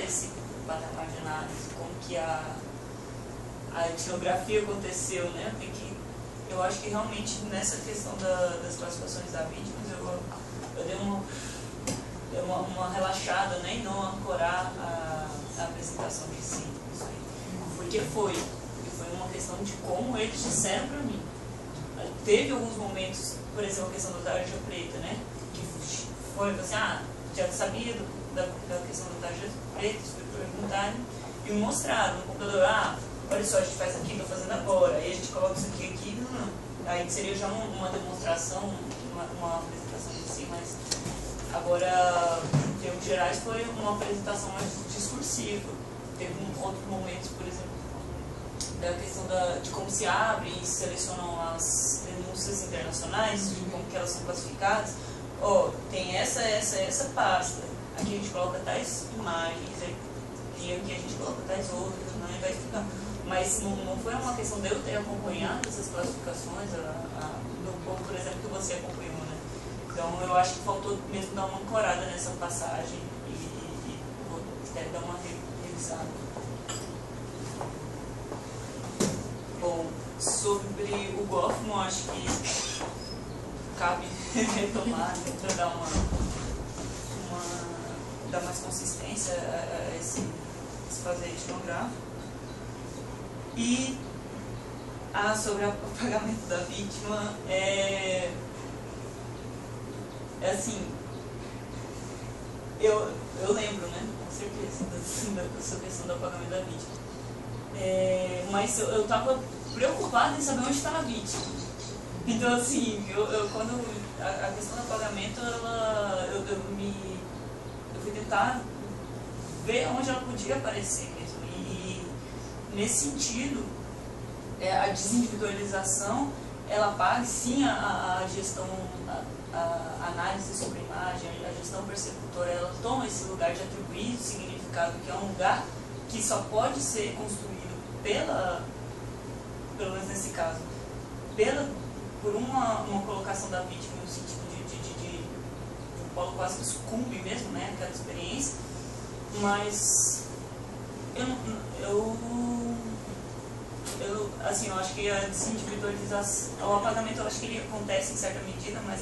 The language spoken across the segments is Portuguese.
esse patamar de análise, como que a etnografia aconteceu, né? Eu acho que realmente nessa questão das classificações da vítimas eu dei uma relaxada, né? E não ancorar a apresentação de si, isso aí. Porque foi uma questão de como eles disseram para mim. Teve alguns momentos, por exemplo, a questão da tarja preta, né? Que foi assim, já sabia da questão da tarja preta, fui perguntar e me mostraram no computador, olha só, a gente faz aqui, estou fazendo agora, aí a gente coloca isso aqui, aí seria já uma demonstração, uma apresentação em si, mas agora, em termos gerais, foi uma apresentação mais discursiva. Teve outros momentos, por exemplo, da questão de como se abre e selecionam as denúncias internacionais, de como que elas são classificadas. Tem essa pasta, aqui a gente coloca tais imagens, e aqui a gente coloca tais outras, né, vai ficar. Mas não foi uma questão de eu ter acompanhado essas classificações, do povo, por exemplo, que você acompanhou, né? Então eu acho que faltou mesmo dar uma ancorada nessa passagem e vou até dar uma revisada. Bom, sobre o Goffman, acho que cabe retomar, né, para dar dar mais consistência a esse fazer etnográfico. E sobre o pagamento da vítima, assim, eu lembro, né, com certeza, dessa questão do pagamento da vítima. Mas eu estava preocupada em saber onde estava a vítima. Então, assim, quando a questão do pagamento, eu fui tentar ver onde ela podia aparecer mesmo. E nesse sentido, a desindividualização, ela paga sim a gestão, a análise sobre a imagem, a gestão persecutora, ela toma esse lugar de atribuir significado, que é um lugar que só pode ser construído pelo menos nesse caso, por uma colocação da vítima no sentido de um polo quase que sucumbe mesmo, né, aquela experiência, mas assim, eu acho que a desindividualização, o apagamento, eu acho que ele acontece em certa medida, mas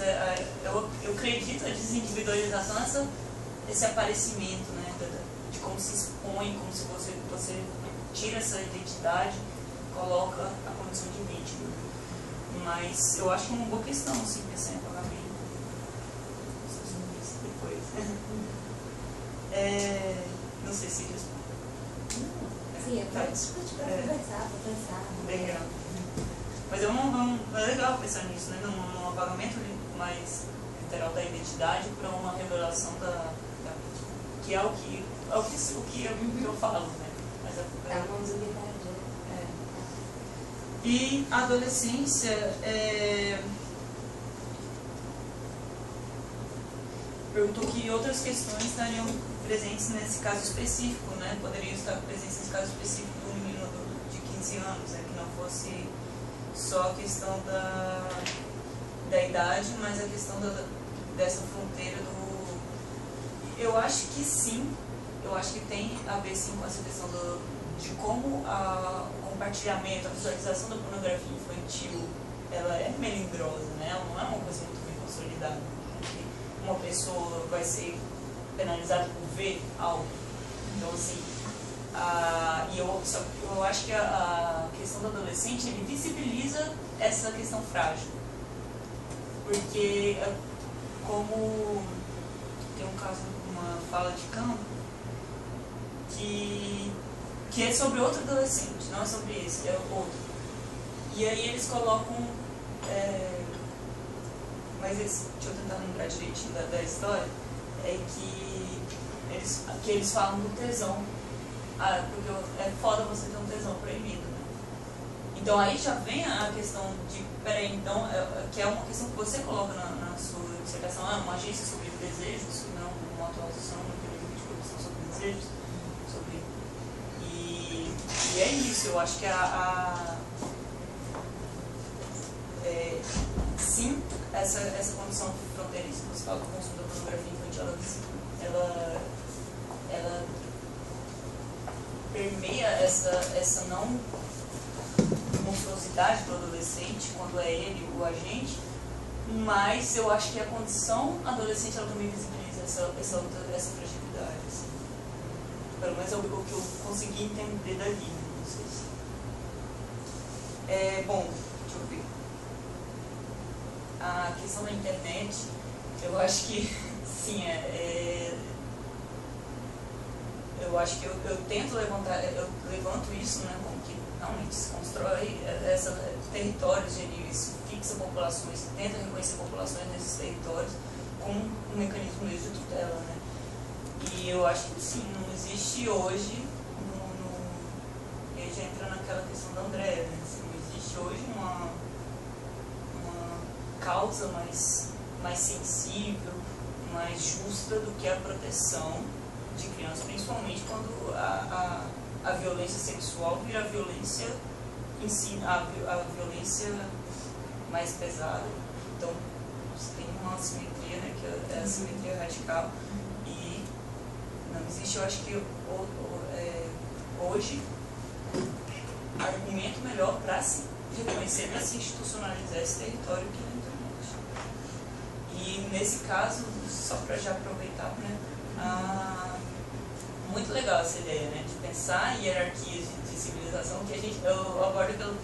eu acredito a desindividualização, esse aparecimento, né, de como se expõe, como se você tira essa identidade, coloca a condição de vítima. Mas eu acho que é uma boa questão, assim, pensar em apagamento. Depois. Não sei se responde. Sim, pode conversar, vou pensar. Legal. Mas é legal pensar nisso, né? Num apagamento mais literal da identidade para uma revelação da vítima. Que é o que eu falo, né? Mas é uma ambiguidade. E a adolescência perguntou que outras questões estariam presentes nesse caso específico, né? Poderiam estar presentes nesse caso específico do menino de 15 anos, né? Que não fosse só a questão da idade, mas a questão dessa fronteira do... Eu acho que sim, eu acho que tem a ver sim com essa questão de como o compartilhamento, a visualização da pornografia infantil, ela é melindrosa, né? Ela não é uma coisa muito bem consolidada. Uma pessoa vai ser penalizada por ver algo. Então, assim, eu acho que a questão do adolescente, ele visibiliza essa questão frágil. Porque, como tem um caso, uma fala de campo, que é sobre outro adolescente, não é sobre esse, é outro. E aí eles colocam, mas deixa eu tentar lembrar direitinho da história, que eles falam do tesão, porque é foda você ter um tesão proibido, né? Então aí já vem a questão de, peraí, então, que é uma questão que você coloca na sua dissertação, uma agência sobre desejos, não uma atuação, uma teoria de produção sobre desejos, e é isso, eu acho que sim, essa condição fronteiriça que você fala do consumo da pornografia infantil, ela essa não monstruosidade do adolescente, quando é ele o agente, mas eu acho que a condição adolescente ela também visibiliza essa fragilidade. Assim. Pelo menos é o que eu consegui entender dali, não sei se. Bom, deixa eu ver. A questão da internet, eu acho que, sim, eu acho que eu tento eu levanto isso, né, como que realmente se constrói territórios, se fixa populações, tenta reconhecer populações nesses territórios como um mecanismo mesmo de tutela, né. E eu acho que, sim, não existe hoje, e aí já entra naquela questão da Andréa, né, assim, não existe hoje uma causa mais sensível, mais justa do que a proteção de crianças, principalmente quando a violência sexual vira a violência em si, a violência mais pesada. Então, tem uma assimetria, né, que é a assimetria radical, e não existe, eu acho que hoje, argumento melhor para se reconhecer, para se institucionalizar esse território que na internet. E nesse caso, só para já aproveitar, né, muito legal essa ideia, né, de pensar hierarquias de civilização, que eu abordo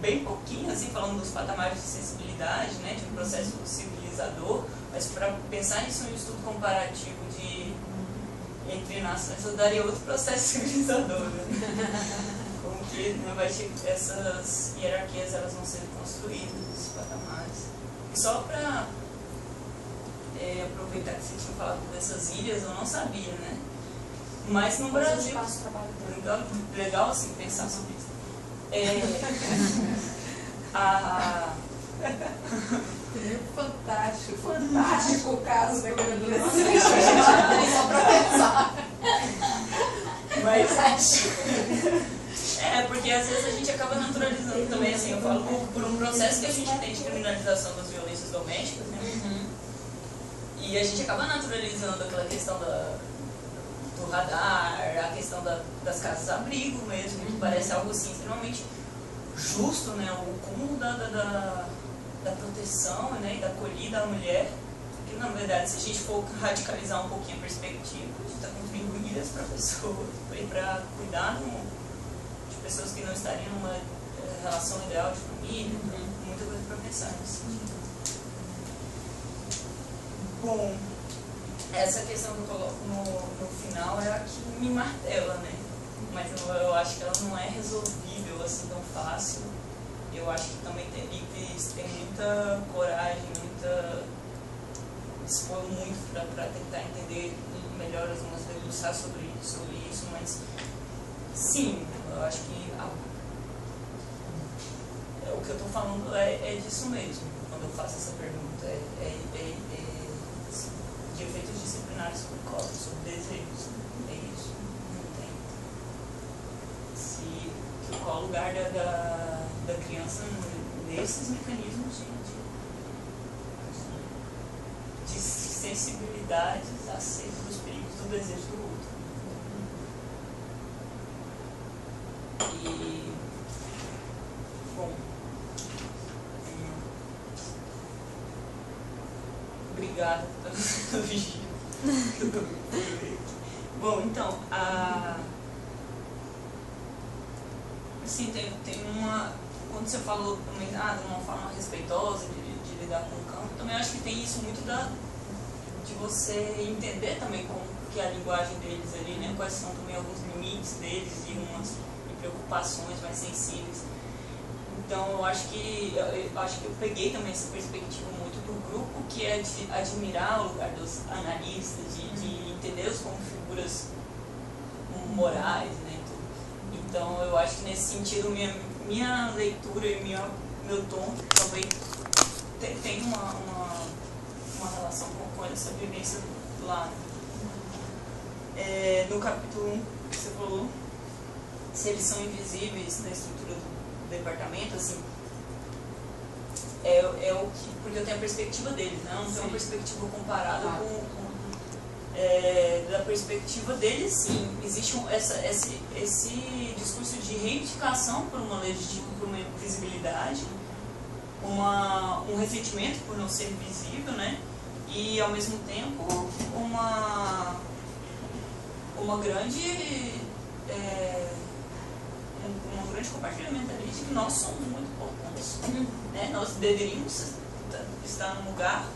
bem pouquinho, assim, falando dos patamares de sensibilidade, né, de um processo civilizador, mas para pensar nisso em um estudo comparativo entre nações, eu daria outro processo civilizador, né? Como que, né, essas hierarquias elas vão sendo construídas, esses patamares. E só para aproveitar que você tinha falado dessas ilhas, eu não sabia, né? Mas no Brasil, legal assim pensar sobre isso. Fantástico o caso daquele adolescente. Só pra pensar. Mas porque às vezes a gente acaba naturalizando também, assim, eu falo por um processo que a gente tem de criminalização das violências domésticas, né? E a gente acaba naturalizando aquela questão do radar, a questão das casas-abrigo mesmo, que parece algo assim extremamente justo, né, o cúmulo da proteção, né, e da acolhida à mulher, que na verdade, se a gente for radicalizar um pouquinho a perspectiva, a gente está construindo ilhas para pessoas, para cuidar de pessoas que não estariam numa relação ideal de família, muita coisa para pensar nesse sentido. Bom, essa questão que eu coloco no final é a que me martela, né? Mas eu acho que ela não é resolvível assim tão fácil. Eu acho que também teria que ter muita coragem, expor muito para tentar entender melhor, algumas debruçar sobre isso, mas sim, eu acho que o que eu estou falando é disso mesmo, quando eu faço essa pergunta, de efeitos disciplinares sobre corpos, sobre desejos, é isso, não tem. Qual o lugar da criança nesses mecanismos de sensibilidades acerca dos perigos do desejo do outro. E, bom, obrigada pelo vigília. Bom, então, assim, tem uma... Quando você falou também, de uma forma respeitosa de lidar com o campo, também acho que tem isso muito de você entender também como que é a linguagem deles ali, né? Quais são também alguns limites deles e preocupações mais sensíveis. Então, eu acho que eu peguei também essa perspectiva muito do grupo, que é de admirar o lugar dos analistas, de entendê-los como figuras morais, né? Então, eu acho que nesse sentido, minha leitura e meu tom também tem uma relação com essa vivência lá. No capítulo 1, que você falou, se eles são invisíveis na estrutura do departamento, assim, o que, porque eu tenho a perspectiva deles, né? Eu não tenho uma perspectiva comparada com da perspectiva deles, sim, existe esse discurso de reivindicação por uma por uma visibilidade, um ressentimento por não ser visível, né? E ao mesmo tempo uma grande um grande compartilhamento ali de que nós somos muito importantes, né? Nós deveríamos estar num lugar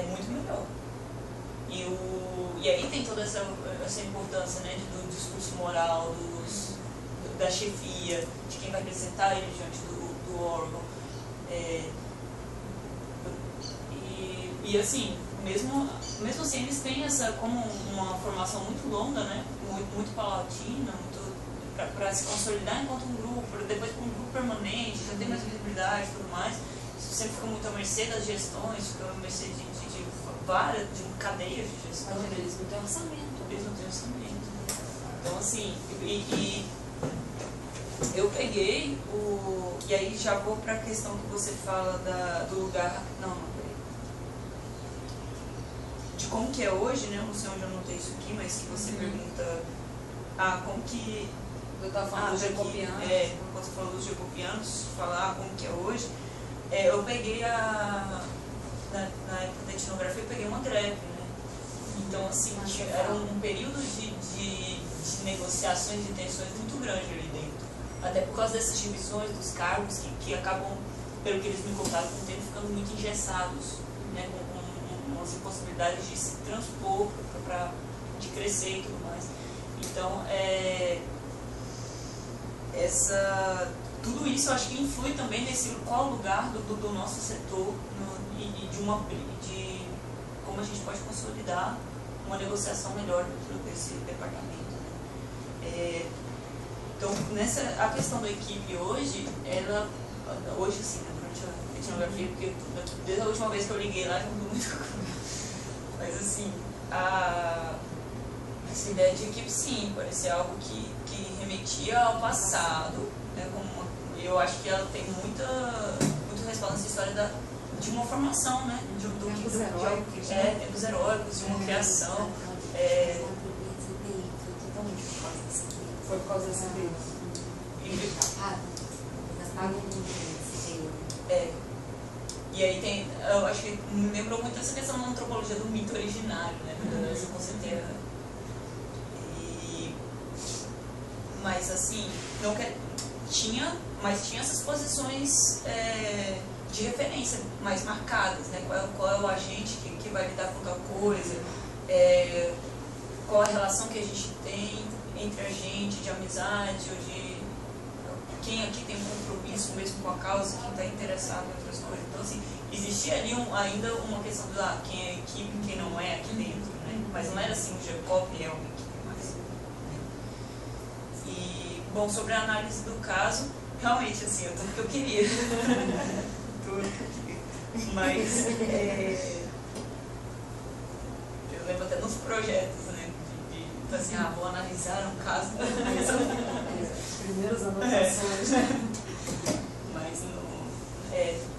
muito melhor. E aí tem toda essa importância, né, do discurso moral, da chefia, de quem vai representar ele diante do órgão. E assim, mesmo assim, eles têm essa como uma formação muito longa, né, muito paulatina, para se consolidar enquanto um grupo, depois para um grupo permanente, já tem mais visibilidade e tudo mais. Isso sempre fica muito à mercê das gestões, fica à mercê de cadeias de gestão. Mas eles não têm orçamento. Eles não têm orçamento. Então, assim, eu peguei e aí já vou para a questão que você fala do lugar. Não, peraí. De como que é hoje, né? Eu não sei onde eu anotei isso aqui, mas que você pergunta. Como que. Eu estava falando dos Jacobianos. Quando você falou dos Jacobianos, falar como que é hoje. Eu peguei na época da etnografia, eu peguei uma greve, né? Então, assim, era um período de negociações, de tensões muito grande ali dentro. Até por causa dessas divisões dos cargos que acabam, pelo que eles me contaram, com o tempo ficando muito engessados, né? Com umas impossibilidades de se transpor, de crescer e tudo mais. Então, tudo isso eu acho que influi também nesse qual o lugar do nosso setor e de como a gente pode consolidar uma negociação melhor dentro desse departamento, né? Então, a questão da equipe hoje, hoje assim, né, durante a etnografia, porque desde a última vez que eu liguei lá já mudou muita coisa, mas assim, essa ideia de equipe, sim, parecia algo que remetia ao passado, né, eu acho que ela tem muito respaldo nessa história de uma formação, né, Tempos heróicos, tempos heróicos, de uma criação. Foi por causa dessa vez. E aí eu acho que me lembrou muito essa questão da antropologia do mito originário, né, dessa conceiteira. Mas assim, tinha essas posições de referência mais marcadas, né? Qual é o agente que vai lidar com tal coisa, qual a relação que a gente tem entre a gente, de amizade, ou de quem aqui tem um compromisso mesmo com a causa, quem está interessado em outras coisas. Então, assim, existia ali ainda uma questão de quem é equipe e quem não é aqui dentro, né? Mas não era assim, o Jacob é uma equipe mais. E, bom, sobre a análise do caso, realmente, assim, é tudo que eu queria. Tudo que eu queria. Mas, eu lembro até nos projetos, né? Assim, vou analisar um caso. Primeiras anotações.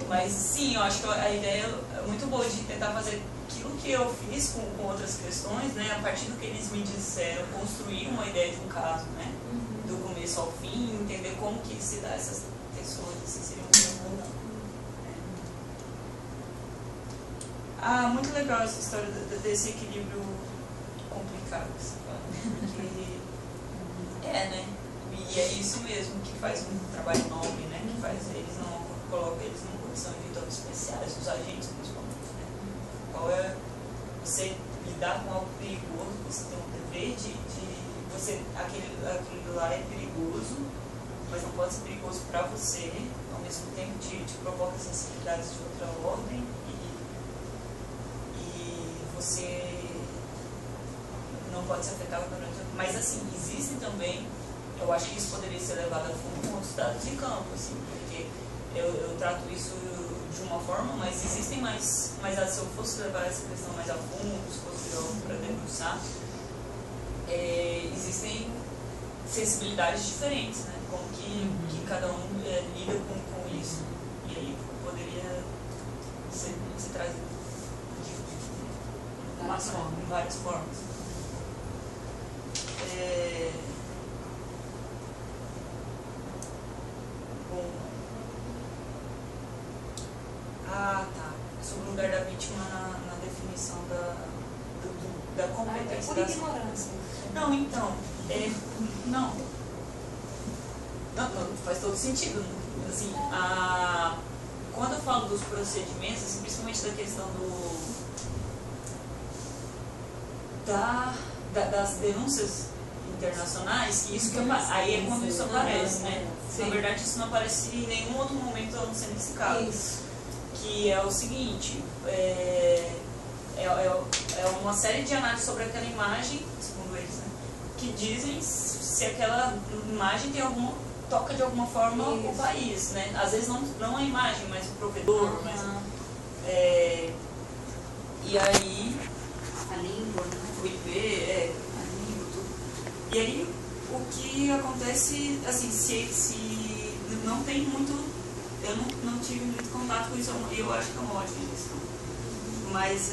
Mas sim, eu acho que a ideia é muito boa de tentar fazer aquilo que eu fiz com outras questões, né? A partir do que eles me disseram, construir uma ideia de um caso, né? Do começo ao fim, entender como que se dá essas pessoas, assim, seria muito bom. Muito legal essa história desse equilíbrio complicado que você fala. Né? E é isso mesmo que faz um trabalho nobre, né? Que faz eles não colocam eles numa condição de tão especiais, os agentes principalmente, né? Qual é você lidar com algo perigoso, você tem um dever de você, aquilo lá é perigoso, mas não pode ser perigoso para você, ao mesmo tempo te provoca sensibilidades de outra ordem e você não pode ser afetado durante. Mas assim, existem também, eu acho que isso poderia ser levado a fundo com outros dados de campo, assim, porque eu trato isso de uma forma, mas existem mais se eu fosse levar essa questão mais a fundo, se fosse para debruçar, existem sensibilidades diferentes, né? Como que cada um lida com isso. E aí poderia ser trazido Mas em várias formas. Bom. Ah, tá. Sobre o lugar da vítima na definição da competência. Por ignorância. Não, então. Não, faz todo sentido. Assim, quando eu falo dos procedimentos, assim, principalmente da questão das denúncias internacionais, que isso que aí é quando isso aparece, né? Na verdade, isso não aparece em nenhum outro momento a não ser nesse caso. Isso. Que é o seguinte, é uma série de análises sobre aquela imagem, segundo eles, né? Que dizem se aquela imagem toca de alguma forma o país, né? Às vezes não a imagem, mas o provedor, mas, e aí A língua, né? o IP, a língua, tudo. E aí o que acontece, assim, se não tem muito, eu não tive muito contato com isso, eu acho que é uma ótima questão. Mas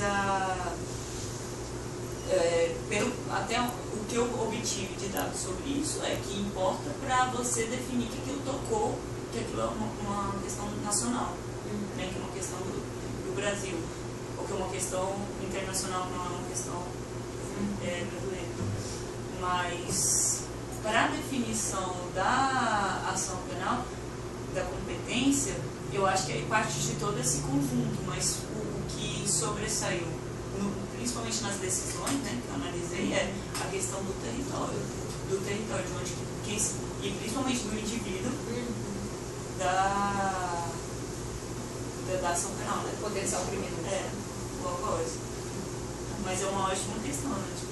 até o que eu obtive de dados sobre isso é que importa para você definir que aquilo tocou, que aquilo é uma questão nacional, né, que é uma questão do Brasil, ou que é uma questão internacional, não é uma questão brasileira. Mas para a definição da ação penal, da competência, eu acho que aí parte de todo esse conjunto, mas o que sobressaiu, principalmente nas decisões, né, que eu analisei, é a questão do território, de onde e principalmente do indivíduo da ação penal, né? Potencial criminoso. Boa coisa. Mas é uma ótima questão, né? Tipo,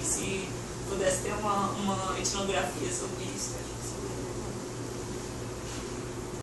se pudesse ter uma etnografia sobre isso, acho que seria